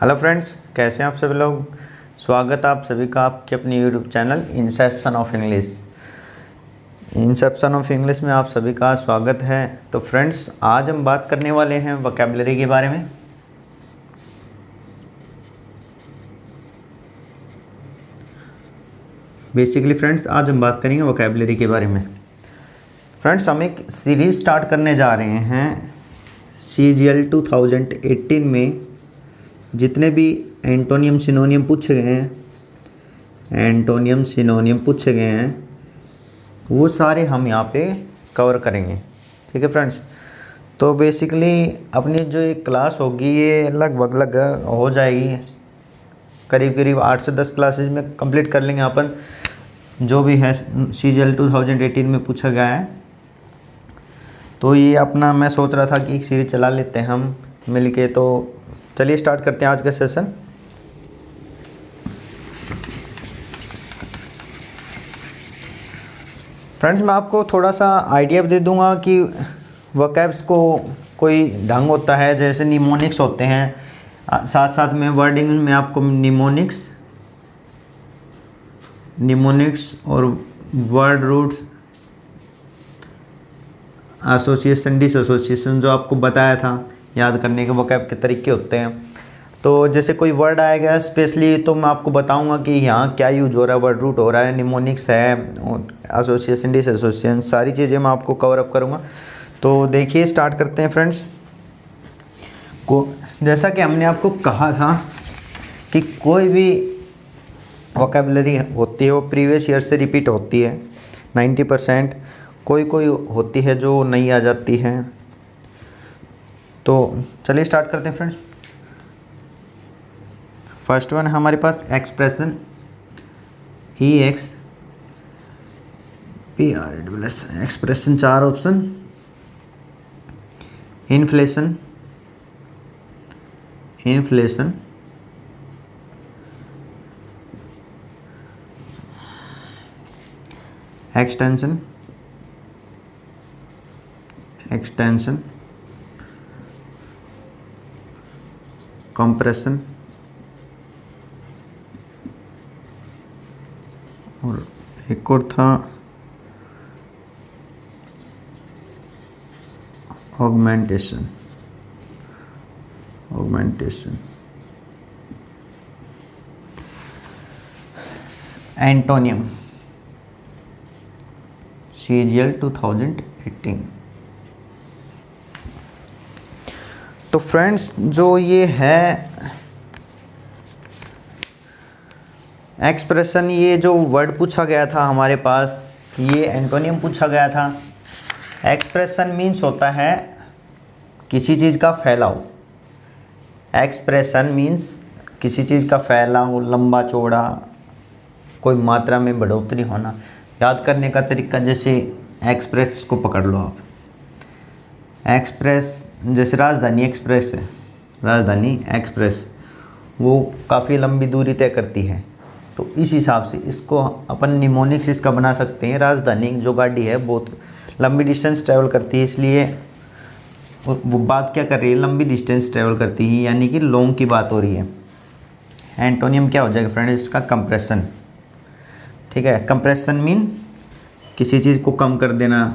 Hello friends, कैसे हैं आप सभी लोग। स्वागत है आप सभी का आपके अपने YouTube channel Inception of English में आप सभी का स्वागत है। तो फ्रेंड्स, आज हम बात करने वाले हैं वोकैबुलरी के बारे में। बेसिकली फ्रेंड्स, आज हम बात करेंगे वोकैबुलरी के बारे में। फ्रेंड्स, हम एक सीरीज़ स्टार्ट करने जा रहे हैं CGL 2018 में। जितने भी एंटोनियम सिनोनियम पूछे गए हैं वो सारे हम यहाँ पे कवर करेंगे। ठीक है फ्रेंड्स, तो बेसिकली अपनी जो ये क्लास होगी ये लगभग हो जाएगी, करीब 8 से 10 क्लासेज में कंप्लीट कर लेंगे अपन जो भी है CGL 2018 में पूछा गया है। तो ये अपना मैं सोच रहा था कि एक सीरीज चला लेते हैं हम मिल के। तो चलिए स्टार्ट करते हैं आज का सेशन। फ्रेंड्स, मैं आपको थोड़ा सा आइडिया दे दूंगा कि वोकैब्स को कोई ढंग होता है, जैसे निमोनिक्स होते हैं, साथ साथ में वर्डिंग में आपको निमोनिक्स और वर्ड रूट्स, एसोसिएशन डिसएसोसिएशन जो आपको बताया था, याद करने के वोकैब के तरीके होते हैं। तो जैसे कोई वर्ड आएगा स्पेशली तो मैं आपको बताऊंगा कि यहाँ क्या यूज हो रहा है, वर्ड रूट हो रहा है, निमोनिक्स है, एसोसिएशन डिसएसोसिएशन, सारी चीज़ें मैं आपको कवर अप करूँगा। तो देखिए स्टार्ट करते हैं फ्रेंड्स को। जैसा कि हमने आपको कहा था कि कोई भी वोकैबुलरी होती है वो प्रीवियस ईयर से रिपीट होती है 90%, कोई होती है जो नहीं आ जाती है। तो चलिए स्टार्ट करते हैं फ्रेंड्स। फर्स्ट वन है हमारे पास expression, expression 4 option. Inflation, extension, compression और एक और था ऑगमेंटेशन। Antonym CGL 2018। तो फ्रेंड्स, जो ये है एक्सप्रेशन, ये जो वर्ड पूछा गया था हमारे पास, ये एंटोनियम पूछा गया था। एक्सप्रेशन मीन्स होता है किसी चीज़ का फैलाव। एक्सप्रेशन मीन्स किसी चीज़ का फैलाव, लंबा चौड़ा, कोई मात्रा में बढ़ोतरी होना। याद करने का तरीका, जैसे एक्सप्रेस को पकड़ लो आप। एक्सप्रेस जैसे राजधानी एक्सप्रेस है, राजधानी एक्सप्रेस वो काफ़ी लंबी दूरी तय करती है। तो इस हिसाब से इसको अपन निमोनिक्स इसका बना सकते हैं। राजधानी जो गाड़ी है बहुत लंबी डिस्टेंस ट्रैवल करती है, इसलिए वो बात क्या कर रही है, लंबी डिस्टेंस ट्रैवल करती है, यानी कि लॉन्ग की बात हो रही है। एंटोनियम क्या हो जाएगा फ्रेंड्स, इसका कंप्रेशन। ठीक है, कंप्रेशन मीन किसी चीज़ को कम कर देना,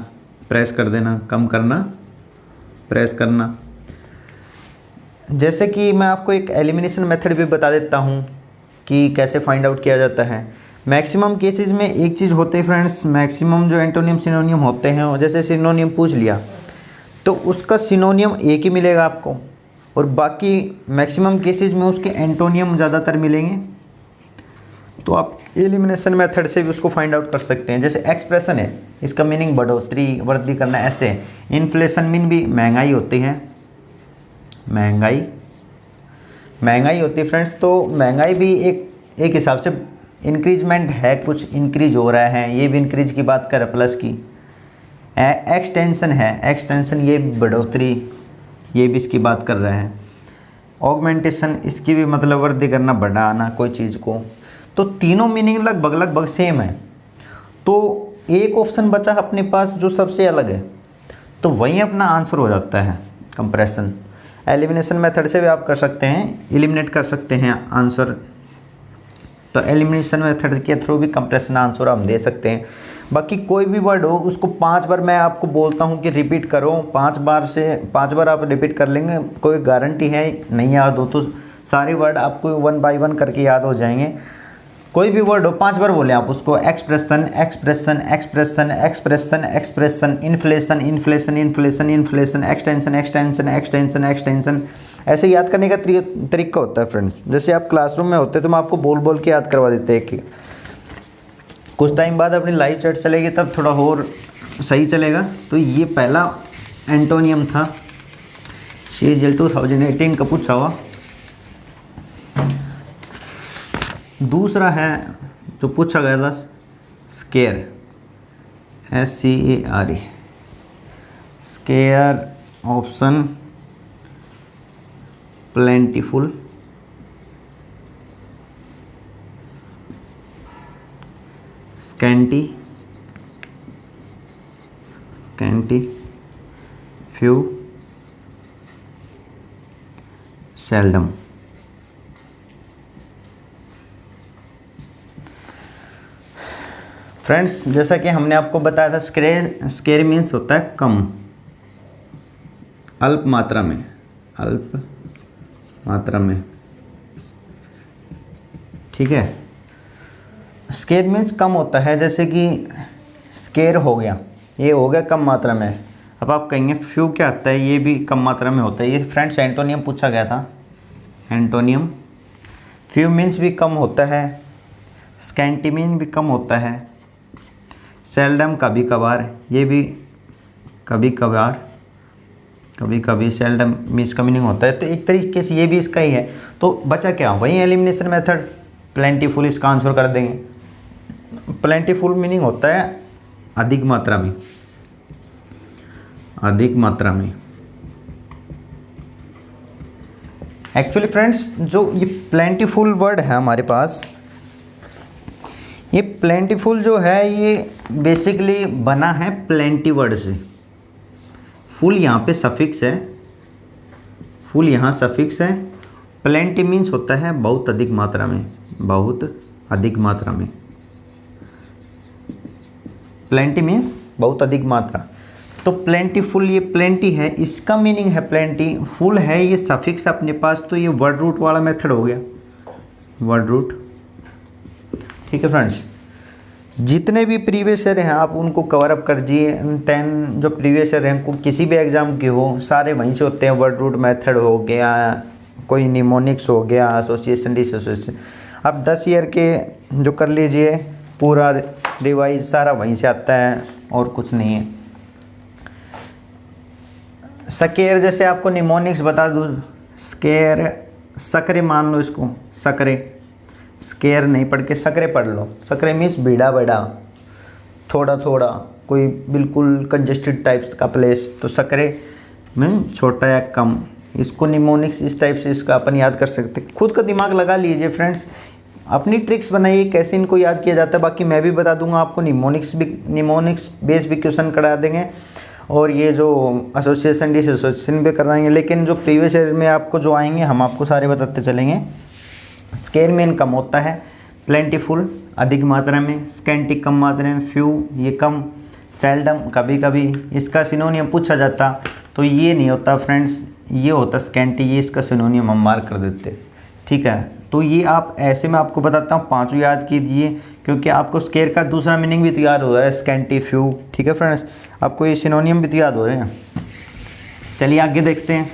प्रेस कर देना, कम करना, प्रेस करना। जैसे कि मैं आपको एक एलिमिनेशन मेथड भी बता देता हूँ कि कैसे फाइंड आउट किया जाता है। मैक्सिमम केसेस में एक चीज़ होते हैं फ्रेंड्स, मैक्सिमम जो एंटोनियम सिनोनियम होते हैं, जैसे सिनोनियम पूछ लिया तो उसका सिनोनियम एक ही मिलेगा आपको, और बाकी मैक्सिमम केसेस में उसके एंटोनियम ज़्यादातर मिलेंगे। तो आप एलिमिनेशन मेथड से भी उसको फाइंड आउट कर सकते हैं। जैसे एक्सप्रेशन है, इसका मीनिंग बढ़ोतरी, वृद्धि करना, ऐसे। इन्फ्लेशन मीन भी महंगाई होती है, महंगाई होती है फ्रेंड्स। तो महंगाई भी एक हिसाब से इंक्रीजमेंट है, कुछ इंक्रीज हो रहा है, ये भी इंक्रीज की बात कर प्लस की। एक्सटेंशन है, एक्सटेंशन ये बढ़ोतरी, ये भी इसकी बात कर रहे हैं। ऑगमेंटेशन, इसकी भी मतलब वृद्धि करना, बढ़ाना कोई चीज़ को। तो तीनों मीनिंग लगभग सेम है। तो एक ऑप्शन बचा अपने पास जो सबसे अलग है, तो वहीं अपना आंसर हो जाता है कंप्रेशन। एलिमिनेशन मेथड से भी आप कर सकते हैं, एलिमिनेट कर सकते हैं आंसर। तो एलिमिनेशन मेथड के थ्रू भी कंप्रेशन आंसर हम दे सकते हैं। बाकी कोई भी वर्ड हो उसको 5 बार मैं आपको बोलता हूँ कि रिपीट करो, 5 बार आप रिपीट कर लेंगे, कोई गारंटी है नहीं याद हो तो सारे वर्ड आपको 1 बाय 1 करके याद हो जाएंगे। कोई भी वर्ड हो 5 बार बोले आप उसको, expression expression expression expression expression, inflation inflation inflation inflation, extension extension extension extension. ऐसे याद करने का तरीका होता है फ्रेंड्स। जैसे आप क्लासरूम में होते तो मैं आपको बोल बोल के याद करवा देते हैं कि कुछ टाइम बाद अपनी लाइव चैट चलेगी तब थोड़ा और सही चलेगा। तो ये पहला एंटोनियम था, CGL 2018 का पूछा हुआ। दूसरा है जो पूछा गया था square, SCARE, square option plentiful, scanty, few, seldom. Friends जैसा कि हमने आपको बताया था स्केयर मीन्स होता है कम, अल्प मात्रा में, ठीक है। स्केयर मीन्स कम होता है, जैसे कि स्केयर हो गया, ये हो गया कम मात्रा में। अब आप कहेंगे फ्यू क्या आता है, ये भी कम मात्रा में होता है। ये फ्रेंड्स एंटोनियम पूछा गया था, एंटोनियम। फ्यू मीन्स भी कम होता है, स्कैंटी मीन भी कम होता है, सेल्डम कभी कभार, ये भी कभी कभी सेल्डम मीन्स का मीनिंग होता है। तो एक तरीके से ये भी इसका ही है। तो बचा क्या, वही एलिमिनेशन मेथड, प्लेंटीफुल इसका आंसर कर देंगे। प्लेंटीफुल मीनिंग होता है अधिक मात्रा में। एक्चुअली फ्रेंड्स जो ये प्लेंटीफुल वर्ड है हमारे पास, ये प्लेंटीफुल जो है ये बेसिकली बना है प्लेंटी वर्ड से। फुल यहाँ पे सफिक्स है, फुल यहाँ सफिक्स है। प्लेंटी मीन्स होता है बहुत अधिक मात्रा में, प्लेंटी मीन्स बहुत अधिक मात्रा। तो प्लेंटीफुल, ये प्लेंटी है, इसका मीनिंग है प्लेंटी, फुल है ये सफिक्स अपने पास, तो ये वर्ड रूट वाला मेथड हो गया, वर्ड रूट। ठीक है फ्रेंड्स, जितने भी प्रीवियस ईयर हैं आप उनको कवर अप कर दीजिए। 10 जो प्रीवियस ईयर हैं, किसी भी एग्जाम के हो, सारे वहीं से होते हैं। वर्ड रूट मेथड हो गया, कोई निमोनिक्स हो गया, एसोसिएशन डिसोसिएशन। अब 10 ईयर के जो कर लीजिए, पूरा रिवाइज सारा वहीं से आता है और कुछ नहीं है। स्केयर जैसे आपको निमोनिक्स बता दूँ, स्केयर सकरे मान लो इसको, सकरे, स्केयर नहीं पढ़ के सकरे पढ़ लो। सकरे मीन्स बीड़ा बड़ा, थोड़ा थोड़ा, कोई बिल्कुल कंजेस्टेड टाइप्स का प्लेस। तो सकरे मीन छोटा या कम। इसको निमोनिक्स इस टाइप से इसका अपन याद कर सकते। खुद का दिमाग लगा लीजिए फ्रेंड्स, अपनी ट्रिक्स बनाइए कैसे इनको याद किया जाता है। बाकी मैं भी बता दूंगा आपको, निमोनिक्स बेस भी क्वेश्चन करा देंगे, और ये जो एसोसिएशन डिसोसिएशन भी कराएंगे। लेकिन जो प्रीवियस ईयर में आपको जो आएंगे हम आपको सारे बताते चलेंगे। स्केयर मीन कम होता है, प्लेंटीफुल अधिक मात्रा में, स्कैंटी कम मात्रा में, फ्यू ये कम, सेल्डम कभी कभी। इसका सिनोनियम पूछा जाता तो ये नहीं होता फ्रेंड्स, ये होता स्कैंटी, ये इसका सिनोनियम हम मार्क कर देते। ठीक है, तो ये आप ऐसे मैं आपको बताता हूँ, पांचों याद कीजिए, क्योंकि आपको स्केयर का दूसरा मीनिंग भी तो याद हो रहा है, स्कैंटी, फ्यू। ठीक है फ्रेंड्स, आपको ये सिनोनियम भी तो याद हो रहे हैं। चलिए आगे देखते हैं।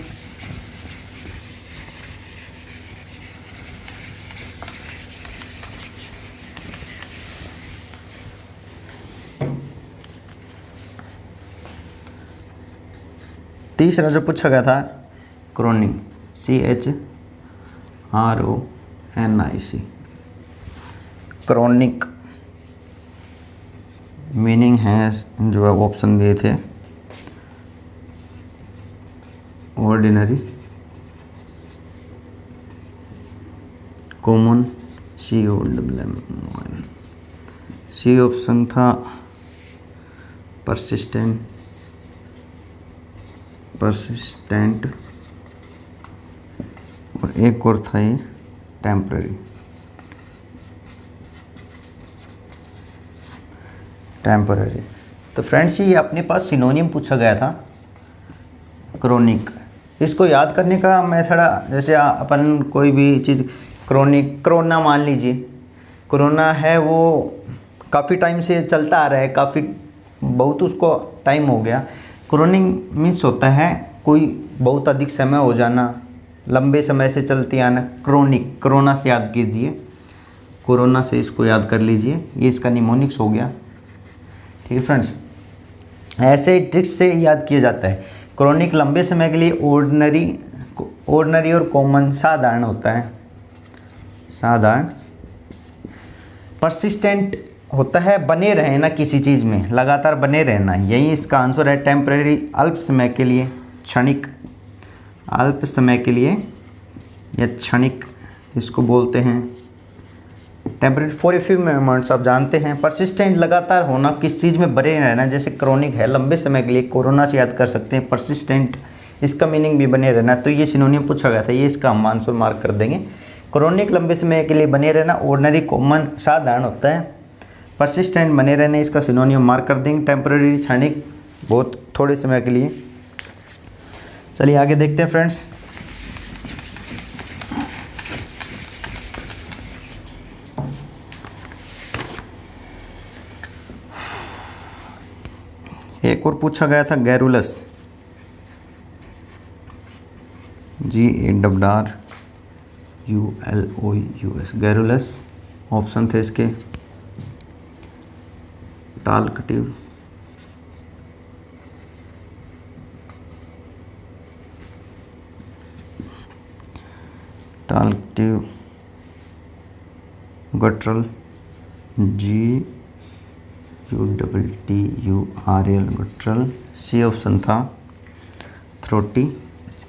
तीसरा जो पूछा गया था क्रोनिक, CHRONIC, क्रोनिक मीनिंग है जो ऑप्शन दिए थे, ऑर्डिनरी, कॉमन, सी ऑप्शन था, परसिस्टेंट, एक और था ये टेम्पररी। टेम्पररी तो फ्रेंड्स ये अपने पास सिनोनियम पूछा गया था क्रोनिक। इसको याद करने का मेथड, जैसे अपन कोई भी चीज़ क्रोनिक, कोरोना मान लीजिए, कोरोना है वो काफ़ी टाइम से चलता आ रहा है, काफ़ी बहुत उसको टाइम हो गया। क्रोनिक मीन्स होता है कोई बहुत अधिक समय हो जाना, लंबे समय से चलती आना। क्रोनिक, कोरोना से याद कीजिए, कोरोना से इसको याद कर लीजिए, ये इसका निमोनिक्स हो गया। ठीक है फ्रेंड्स, ऐसे ट्रिक्स से याद किया जाता है। क्रोनिक लंबे समय के लिए ऑर्डिनरी और कॉमन साधारण होता है, साधारण। परसिस्टेंट होता है बने रहे ना किसी चीज़ में, लगातार बने रहना, यही इसका आंसर है। टेम्परेरी अल्प समय के लिए, क्षणिक, अल्प समय के लिए या क्षणिक इसको बोलते हैं। Temporary for a few moments आप जानते हैं। परसिस्टेंट लगातार होना, किस चीज़ में बने रहना, जैसे क्रोनिक है लंबे समय के लिए, कोरोना से याद कर सकते हैं। परसिस्टेंट इसका मीनिंग भी बने रहना, तो ये सिनोनियम पूछा गया था, ये इसका हम आंसर मार्क कर देंगे। क्रोनिक लंबे समय के लिए बने रहना, ऑर्डिनरी कॉमन साधारण होता है। परसिस्टेंट बने रहने, इसका सिनोनियम मार्क कर देंगे। टेम्परेरी क्षणिक, बहुत थोड़े समय के लिए। चलिए आगे देखते हैं फ्रेंड्स। एक और पूछा गया था गैरुलस, GARRULOUS, गैरुलस। ऑप्शन थे इसके टालकटिव, गट्रल, GUTTURL गट्रल। सी ऑप्शन था throaty,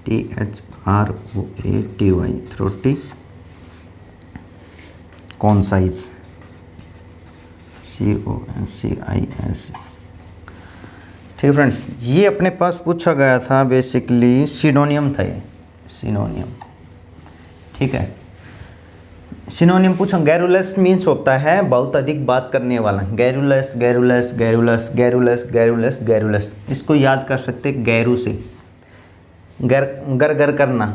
THROATY, throaty. Concise, CONCIS। ठीक है फ्रेंड्स, ये अपने पास पूछा गया था, बेसिकली सिनोनियम था ये, सिनोनियम। ठीक है, सिनोनियम पूछो। गैरुलस मीन्स होता है बहुत अधिक बात करने वाला। Garrulous, garrulous, garrulous, garrulous, garrulous, garrulous, इसको याद कर सकते गैरू से। गर गर गर करना,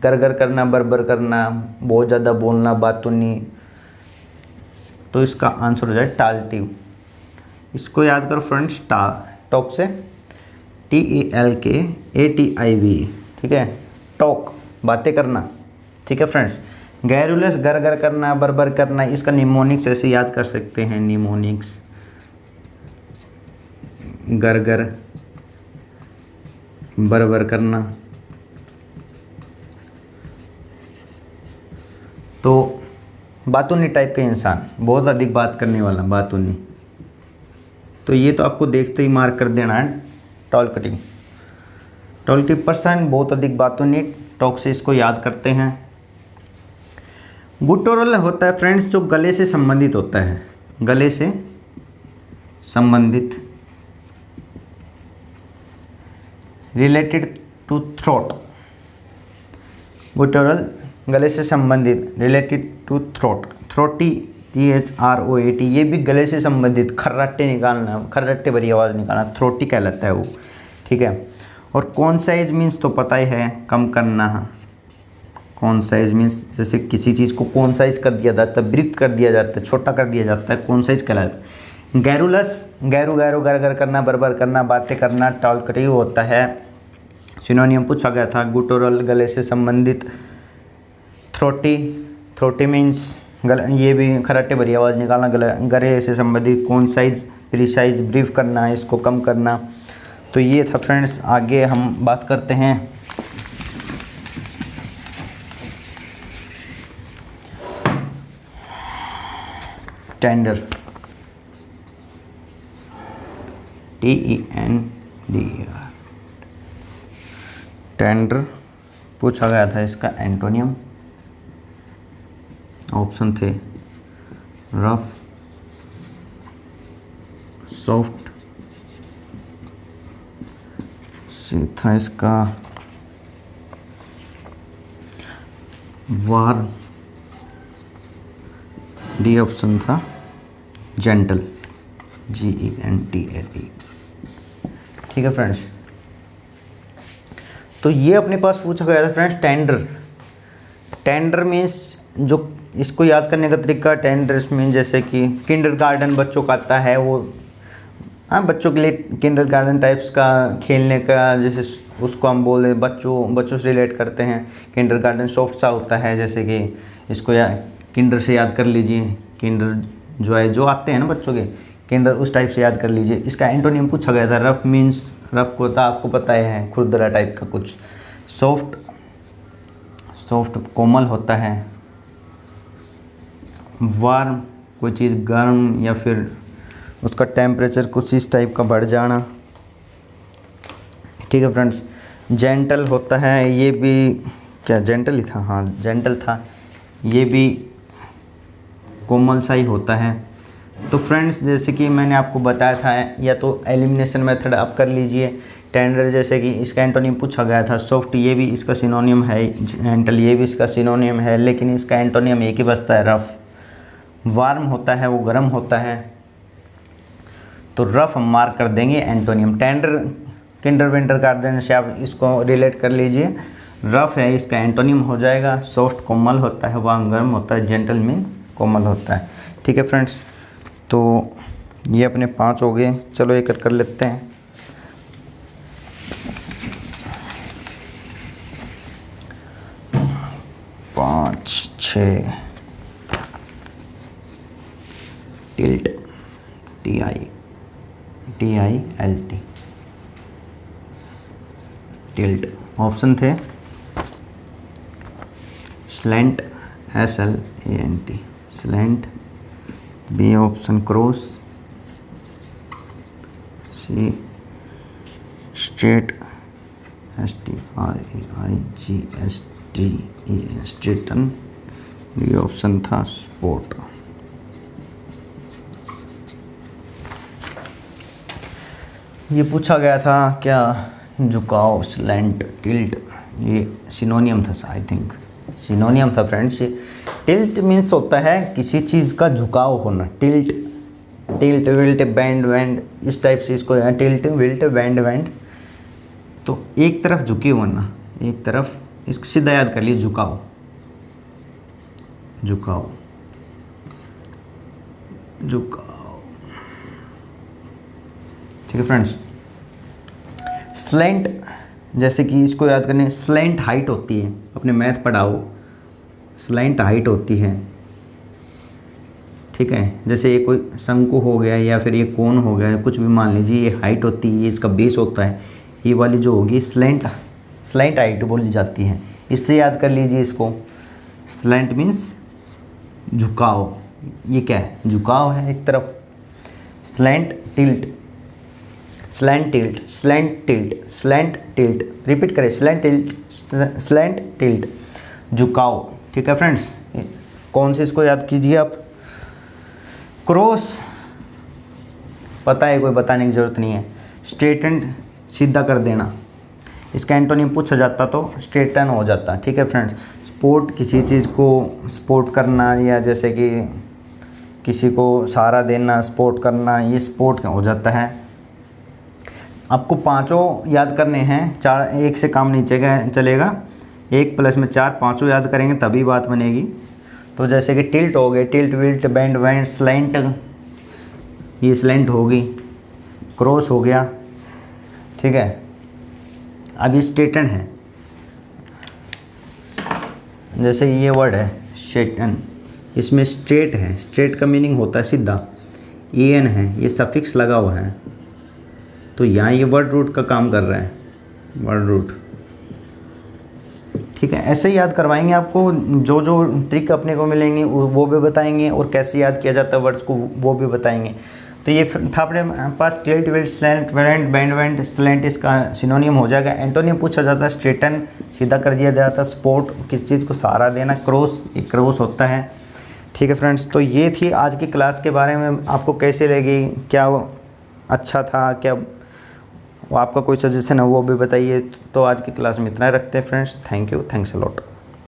गर गर करना, बर करना, बहुत ज़्यादा बोलना, बातूनी, तो इसका आंसर हो जाए टाल्टिव। इसको याद करो फ्रेंड्स, टॉक से, TALKATIV। ठीक है, टॉक, बातें करना। ठीक है फ्रेंड्स, गैरुलस गर गर करना, बर करना, इसका निमोनिक्स ऐसे याद कर सकते हैं। निमोनिक्स गर गर, बर करना, तो बातूनी टाइप का इंसान, बहुत अधिक बात करने वाला, बातूनी। तो ये तो आपको देखते ही मार्क कर देना है। टॉल्किटिव पर्सन, बहुत अधिक बातूनी, टॉक से इसको याद करते हैं। गुटोरल होता है फ्रेंड्स जो गले से संबंधित होता है, गले से संबंधित, रिलेटेड टू थ्रोट। गुटोरल गले से संबंधित, रिलेटेड टू थ्रोट। थ्रोटी, THROAT, ये भी गले से संबंधित, खर्राटे निकालना, खर्राटे भरी आवाज़ निकालना, थ्रोटी कहलाता है वो। ठीक है, और कॉन्साइज मीन्स तो पता ही है, कम करना। कॉन्साइज मीन्स जैसे किसी चीज़ को कॉन्साइज कर दिया जाता है, ब्रीफ कर दिया जाता है, छोटा कर दिया जाता है, कॉन्साइज कहलाता है। गैरुलस, गैरू गैरू गर गर करना, बर करना, बातें करना, टॉल्कटिव होता है। सिनोनियम पूछा गया था, गुटोरल गले से संबंधित। थ्रोटी मीन्स ये भी खराटे भरी आवाज़ निकालना, गले से संबंधित। कॉन्साइज, प्रिसाइज, ब्रीफ करना, इसको कम करना। तो ये था फ्रेंड्स। आगे हम बात करते हैं टेंडर, TENDER। टेंडर पूछा गया था, इसका एंटोनियम ऑप्शन थे रफ, सॉफ्ट, सी था इसका वार्म, डी ऑप्शन था जेंटल, GENTLE। ठीक है फ्रेंड्स, तो ये अपने पास पूछा गया था फ्रेंड्स टेंडर। टेंडर मीन्स जो इसको याद करने का तरीका, टेंडर मीन्स जैसे कि किंडरगार्टन बच्चों का आता है वो, हाँ बच्चों के लिए किंडरगार्टन टाइप्स का खेलने का, जैसे उसको हम बोल रहे बच्चों से रिलेट करते हैं। किंडरगार्टन सॉफ्ट सा होता है, जैसे कि इसको किंडर से याद कर लीजिए, किंडर जो है जो आते हैं ना बच्चों के, किंडर उस टाइप से याद कर लीजिए। इसका एंटोनियम पूछा गया था। रफ मीन्स, रफ को होता आपको पता है खुरदरा टाइप का कुछ। सॉफ्ट कोमल होता है। वार्म कोई चीज़ गर्म या फिर उसका टेम्परेचर कुछ इस टाइप का बढ़ जाना। ठीक है फ्रेंड्स, जेंटल होता है, ये भी क्या जेंटल ही था, हाँ जेंटल था, ये भी कोमल सा ही होता है। तो फ्रेंड्स जैसे कि मैंने आपको बताया था, या तो एलिमिनेशन मेथड आप कर लीजिए। टेंडर जैसे कि इसका एंटोनियम पूछा गया था। सॉफ्ट ये भी इसका सिनोनियम है, जेंटल ये भी इसका सिनोनियम है, लेकिन इसका एंटोनियम एक ही बचता है, रफ। वार्म होता है वो गर्म होता है, तो रफ हम मार्क कर देंगे antonym. Tender Kinder winter garden से आप इसको रिलेट कर लीजिए, रफ है इसका एंटोनियम हो जाएगा। सॉफ्ट कोमल होता है, वार्म गर्म होता है, जेंटल में कोमल होता है। ठीक है फ्रेंड्स, तो ये अपने 5 हो गए। चलो एक कर लेते हैं। पाँच, 6 टिल्ट, TILT, टिल्ट। ऑप्शन थे slant, SLANT, slant. B option cross, C straight, STRAIGSTEN, straighten. D option था स्पोर्ट। ये पूछा गया था क्या, झुकाव, स्लैंट, टिल्ट, ये सिनोनियम था, आई थिंक सिनोनियम था फ्रेंड्स। टिल्ट मीन्स होता है किसी चीज़ का झुकाव होना। टिल्ट, विल्ट, बैंड, इस टाइप से इसको टिल्ट, विल्ट, बैंड। तो एक तरफ झुके होना, एक तरफ, इसको सीधा याद कर लिए, झुकाव। ठीक है फ्रेंड्स। स्लैंट जैसे कि इसको याद करने, स्लैंट हाइट होती है, अपने मैथ पढ़ाओ, स्लैंट हाइट होती है। ठीक है, जैसे ये कोई शंकु हो गया या फिर ये कोन हो गया, कुछ भी मान लीजिए, ये हाइट होती है, ये इसका बेस होता है। ये वाली जो होगी स्लैंट हाइट बोली जाती है। इससे याद कर लीजिए इसको। स्लैंट मीन्स झुकाव, ये क्या है, झुकाव है एक तरफ। स्लैंट टिल्ट, रिपीट करें, स्लैंट टिल्ट, झुकाव। ठीक है फ्रेंड्स, कौन से इसको याद कीजिए आप। क्रॉस पता है, कोई बताने की ज़रूरत नहीं है। स्ट्रेटन, सीधा कर देना, इसका एंटोनिम पूछा जाता तो स्ट्रेटन हो जाता। ठीक है फ्रेंड्स। स्पोर्ट, किसी चीज़ को सपोर्ट करना, या जैसे कि किसी को सहारा देना, सपोर्ट करना, ये सपोर्ट हो जाता है। आपको 5 याद करने हैं, 4 एक से काम नहीं चलेगा। 1 + में 4, 5 याद करेंगे तभी बात बनेगी। तो जैसे कि टिल्ट हो गए, टिल्ट, विल्ट, बैंड, स्लैंट, ये स्लैंट होगी। क्रॉस हो गया। ठीक है, अब ये स्ट्रेटन है, जैसे ये वर्ड है स्ट्रेटन, इसमें स्ट्रेट है, स्ट्रेट का मीनिंग होता है सीधा। EN है, ये सफिक्स लगा हुआ है, तो यहाँ ये वर्ड रूट का काम कर रहा है, वर्ड रूट। ठीक है, ऐसे ही याद करवाएंगे आपको। जो जो ट्रिक अपने को मिलेंगी वो भी बताएंगे, और कैसे याद किया जाता है वर्ड्स को वो भी बताएंगे। तो ये था अपने पास tilt, wilt, slant, bend, slant इसका सिनोनियम हो जाएगा। एंटोनियम पूछा जाता है स्ट्रेटन, सीधा कर दिया जाता है। स्पोर्ट, किस चीज़ को सहारा देना। क्रॉस, एक क्रॉस होता है। ठीक है फ्रेंड्स, तो ये थी आज की क्लास के बारे में। आपको कैसे लगी, क्या अच्छा था, क्या आपका कोई सजेशन है वो भी बताइए। तो आज की क्लास में इतना रखते हैं friends. Thank you, thanks a lot.